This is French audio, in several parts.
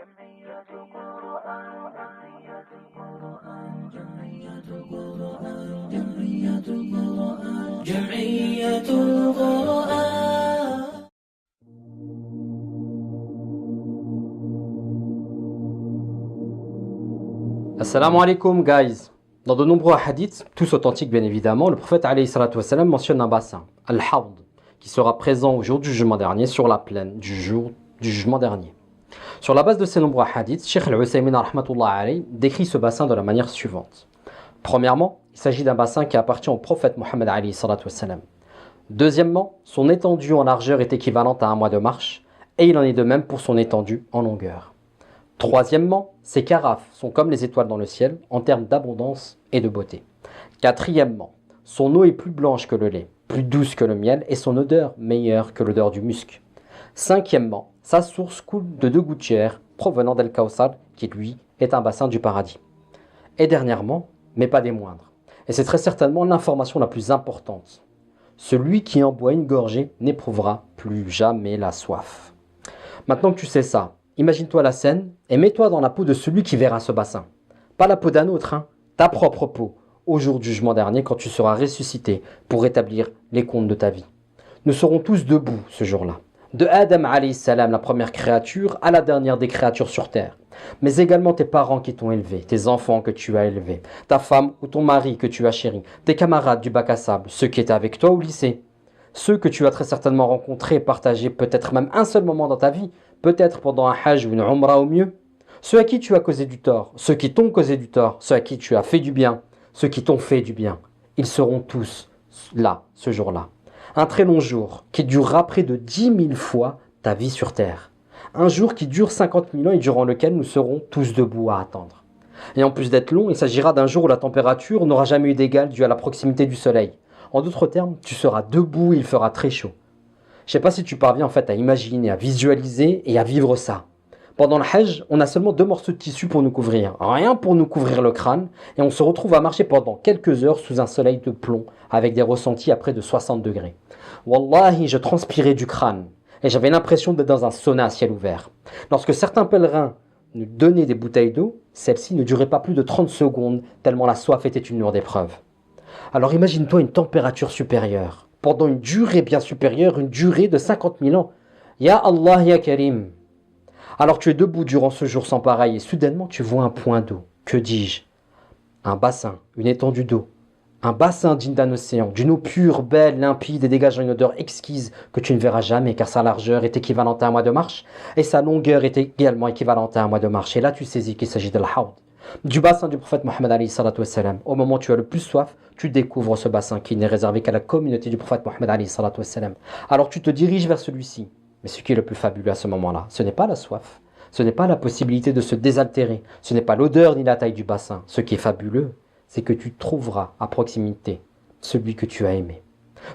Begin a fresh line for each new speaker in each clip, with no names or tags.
جمعية القرآن جمعية القرآن جمعية القرآن جمعية القرآن.
Assalamu alaikum guys. Dans de nombreux hadiths, tous authentiques bien évidemment, le prophète alayhi salatu wassalam mentionne un bassin, Al-Hawd, qui sera présent au jour du jugement dernier, sur la plaine du jour du jugement dernier. Sur la base de ces nombreux hadiths, Cheikh Al-Uthaymin rahmatullah alayhi décrit ce bassin de la manière suivante. Premièrement, il s'agit d'un bassin qui appartient au prophète Mohammed alayhi salatu wassalam. Deuxièmement, son étendue en largeur est équivalente à un mois de marche, et il en est de même pour son étendue en longueur. Troisièmement, ces carafes sont comme les étoiles dans le ciel en termes d'abondance et de beauté. Quatrièmement, son eau est plus blanche que le lait, plus douce que le miel et son odeur meilleure que l'odeur du musc. Cinquièmement, sa source coule de 2 gouttières provenant d'Al-Kawthar qui lui est un bassin du paradis. Et dernièrement, mais pas des moindres, et c'est très certainement l'information la plus importante, celui qui en boit une gorgée n'éprouvera plus jamais la soif. Maintenant que tu sais ça, imagine-toi la scène et mets-toi dans la peau de celui qui verra ce bassin. Pas la peau d'un autre, hein, ta propre peau, au jour du jugement dernier quand tu seras ressuscité pour rétablir les comptes de ta vie. Nous serons tous debout ce jour-là. De Adam alayhi salam, la première créature, à la dernière des créatures sur terre. Mais également tes parents qui t'ont élevé, tes enfants que tu as élevés, ta femme ou ton mari que tu as chéri, tes camarades du bac à sable, ceux qui étaient avec toi au lycée, ceux que tu as très certainement rencontrés et partagés peut-être même un seul moment dans ta vie, peut-être pendant un hajj ou une umrah au mieux, ceux à qui tu as causé du tort, ceux qui t'ont causé du tort, ceux à qui tu as fait du bien, ceux qui t'ont fait du bien, ils seront tous là, ce jour-là. Un très long jour qui durera près de 10 000 fois ta vie sur terre. Un jour qui dure 50 000 ans et durant lequel nous serons tous debout à attendre. Et en plus d'être long, il s'agira d'un jour où la température n'aura jamais eu d'égal dû à la proximité du soleil. En d'autres termes, tu seras debout et il fera très chaud. Je ne sais pas si tu parviens en fait à imaginer, à visualiser et à vivre ça. Pendant le Hajj, on a seulement 2 morceaux de tissu pour nous couvrir. Rien pour nous couvrir le crâne. Et on se retrouve à marcher pendant quelques heures sous un soleil de plomb avec des ressentis à près de 60 degrés. Wallahi, je transpirais du crâne. Et j'avais l'impression d'être dans un sauna à ciel ouvert. Lorsque certains pèlerins nous donnaient des bouteilles d'eau, celles-ci ne duraient pas plus de 30 secondes tellement la soif était une lourde épreuve. Alors imagine-toi une température supérieure. Pendant une durée bien supérieure, une durée de 50 000 ans. Ya Allah, Ya Karim. Alors tu es debout durant ce jour sans pareil et soudainement tu vois un point d'eau. Que dis-je? Un bassin, une étendue d'eau. Un bassin digne d'un océan, d'une eau pure, belle, limpide et dégageant une odeur exquise que tu ne verras jamais car sa largeur est équivalente à un mois de marche et sa longueur est également équivalente à un mois de marche. Et là tu saisis qu'il s'agit de l'Hawd, du bassin du prophète Mohammed alayhi salatu wassalam. Au moment où tu as le plus soif, tu découvres ce bassin qui n'est réservé qu'à la communauté du prophète Mohammed alayhi salatu wassalam. Alors tu te diriges vers celui-ci. Mais ce qui est le plus fabuleux à ce moment-là, ce n'est pas la soif, ce n'est pas la possibilité de se désaltérer, ce n'est pas l'odeur ni la taille du bassin. Ce qui est fabuleux, c'est que tu trouveras à proximité celui que tu as aimé,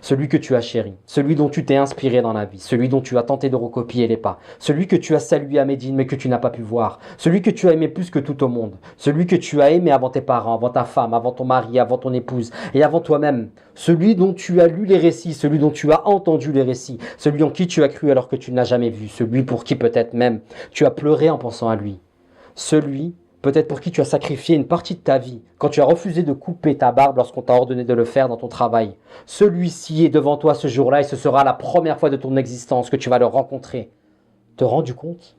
celui que tu as chéri, celui dont tu t'es inspiré dans la vie, celui dont tu as tenté de recopier les pas, celui que tu as salué à Médine mais que tu n'as pas pu voir, celui que tu as aimé plus que tout au monde, celui que tu as aimé avant tes parents, avant ta femme, avant ton mari, avant ton épouse et avant toi-même, celui dont tu as lu les récits, celui dont tu as entendu les récits, celui en qui tu as cru alors que tu ne l'as jamais vu, celui pour qui peut-être même tu as pleuré en pensant à lui, celui peut-être pour qui tu as sacrifié une partie de ta vie, quand tu as refusé de couper ta barbe lorsqu'on t'a ordonné de le faire dans ton travail. Celui-ci est devant toi ce jour-là et ce sera la première fois de ton existence que tu vas le rencontrer. Te rends-tu compte?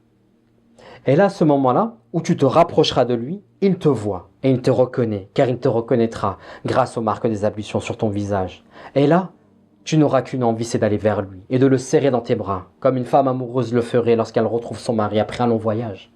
Et là, à ce moment-là, où tu te rapprocheras de lui, il te voit et il te reconnaît, car il te reconnaîtra grâce aux marques des ablutions sur ton visage. Et là, tu n'auras qu'une envie, c'est d'aller vers lui et de le serrer dans tes bras, comme une femme amoureuse le ferait lorsqu'elle retrouve son mari après un long voyage.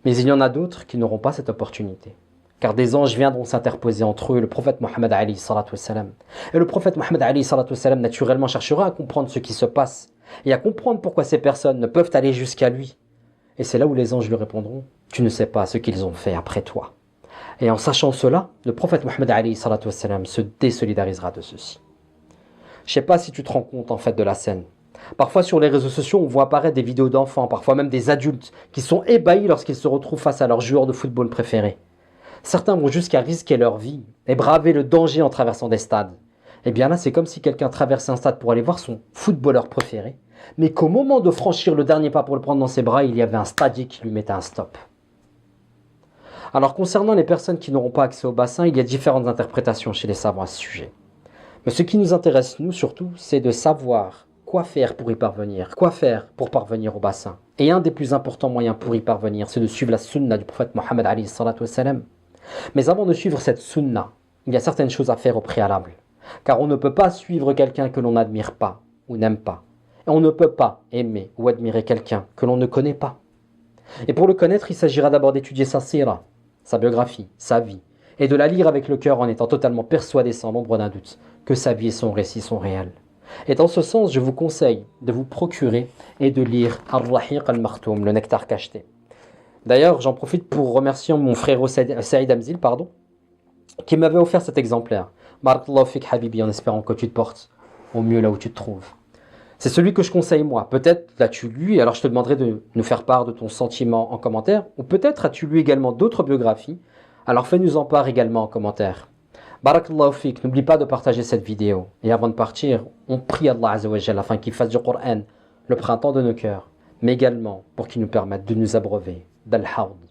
Mais il y en a d'autres qui n'auront pas cette opportunité. Car des anges viendront s'interposer entre eux et le prophète Mohammed alayhi salatu wassalam. Et le prophète Mohammed alayhi salatu wassalam naturellement cherchera à comprendre ce qui se passe et à comprendre pourquoi ces personnes ne peuvent aller jusqu'à lui. Et c'est là où les anges lui répondront: tu ne sais pas ce qu'ils ont fait après toi. Et en sachant cela, le prophète Mohammed alayhi salatu wassalam se désolidarisera de ceci. Je ne sais pas si tu te rends compte en fait de la scène. Parfois sur les réseaux sociaux, on voit apparaître des vidéos d'enfants, parfois même des adultes, qui sont ébahis lorsqu'ils se retrouvent face à leur joueur de football préféré. Certains vont jusqu'à risquer leur vie et braver le danger en traversant des stades. Et bien là, c'est comme si quelqu'un traversait un stade pour aller voir son footballeur préféré, mais qu'au moment de franchir le dernier pas pour le prendre dans ses bras, il y avait un stadier qui lui mettait un stop. Alors concernant les personnes qui n'auront pas accès au bassin, il y a différentes interprétations chez les savants à ce sujet. Mais ce qui nous intéresse, nous surtout, c'est de savoir quoi faire pour y parvenir. Quoi faire pour parvenir au bassin. Et un des plus importants moyens pour y parvenir, c'est de suivre la sunna du prophète Mohammed alayhi salatu wassalam. Mais avant de suivre cette sunna, il y a certaines choses à faire au préalable. Car on ne peut pas suivre quelqu'un que l'on n'admire pas ou n'aime pas. Et on ne peut pas aimer ou admirer quelqu'un que l'on ne connaît pas. Et pour le connaître, il s'agira d'abord d'étudier sa sira, sa biographie, sa vie, et de la lire avec le cœur en étant totalement persuadé sans l'ombre d'un doute que sa vie et son récit sont réels. Et dans ce sens, je vous conseille de vous procurer et de lire Ar-Rahiq al-Makhtoum, le nectar cacheté. D'ailleurs, j'en profite pour remercier mon frère Saïd Amzil, qui m'avait offert cet exemplaire. Barakallahu fik habibi, en espérant que tu te portes au mieux là où tu te trouves. C'est celui que je conseille moi. Peut-être l'as-tu lu, et alors je te demanderai de nous faire part de ton sentiment en commentaire, ou peut-être as-tu lu également d'autres biographies, alors fais-nous en part également en commentaire. Barakallahu fik, n'oublie pas de partager cette vidéo. Et avant de partir, on prie Allah Azza wa Jalla afin qu'il fasse du Coran le printemps de nos cœurs, mais également pour qu'il nous permette de nous abreuver d'Al-Hawd.